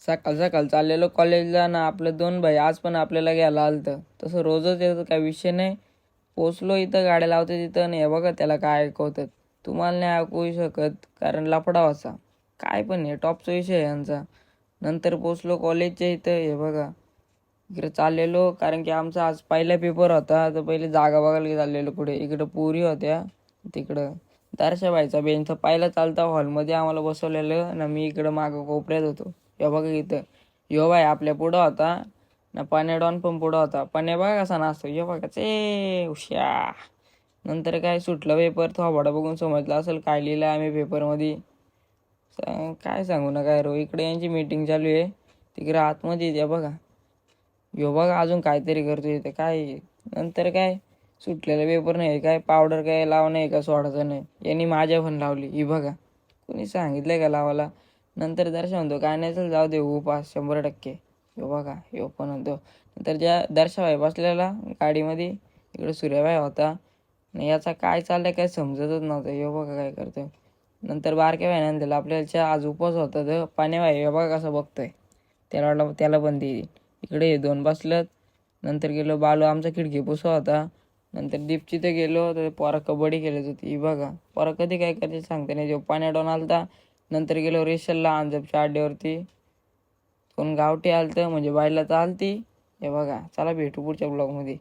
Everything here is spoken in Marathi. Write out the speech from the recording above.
सकाळ सकाळ चाललेलो कॉलेजला ना, आपले दोन भाई आज पण आपल्याला घ्यायला आलतं. तसं रोजच येतं, काय विषय नाही. पोचलो इथं, गाड्या लावते तिथं, नाही बघा त्याला काय ऐकवतात. तुम्हाला नाही ऐकू शकत कारण लफडा व्हायचा. काय पण हे टॉपचा विषय आहे यांचा. नंतर पोचलो कॉलेजच्या इथं, हे बघा इकडे चाललेलो कारण की आमचा आज पहिला पेपर होता. तर पहिले जागा बघायला चाललेलो पुढे. इकडं पुरी होत्या, तिकडं दर्शाबाईचा बेंच पहिला चालता हॉलमध्ये आम्हाला बसवलेलं ना. मी इकडं मागं कोपऱ्यात होतो. हे बघा इथं यो बाय आपल्या पुढं होता ना. पाण्या डॉन पण पुढं होता. पाण्या बघा कसा नाचतो, हे बघा चे उश्या. नंतर काय सुटलं पेपर, थोबाडा बघून समजलं असेल काय लिहिलं आम्ही पेपरमध्ये. काय सांगू ना काय रो. इकडे यांची मीटिंग चालू आहे, तिकडे आतमध्ये द्या बघा. यो बघा अजून काहीतरी करतो इथे काय. नंतर काय सुटलेला पेपर नाही, काय पावडर काय लावणं आहे का सोडायचं नाही. यांनी माझ्या पण लावली, ही बघा. कुणी सांगितलंय का लावायला. नंतर दर्शन म्हणतो काय नाही चल जाऊ दे, हो पास 100%. हो बघा हो पण म्हणतो. नंतर ज्या दर्शाबाई बसलेला गाडीमध्ये, इकडे सूर्याबाई होता आणि याचा काय चाललंय काय समजतच नव्हतं. हे बघा काय करतोय. नंतर बारक्या बाईने दिला आपल्याच्या आज उपवास होता. तर पाण्याबाई हे बघा कसं बघतोय. त्याला वाटलं त्याला पण देईल. इकडे हे दोन बसलं. नंतर गेलो बालू आमचा खिडकी पुसा होता. नंतर दीपची तर गेलो तर पोरा कबड्डी खेळत होती. ही बघा पोरा कधी काय करते सांगते नाही. जो पाण्या डॉन आलता. नंतर गेलो रेशलला अंजपच्या अड्ड्यावरती. कोण गावठी आलतं म्हणजे बायला तर आलती. हे बघा चला भेटू पुढच्या ब्लॉगमध्ये.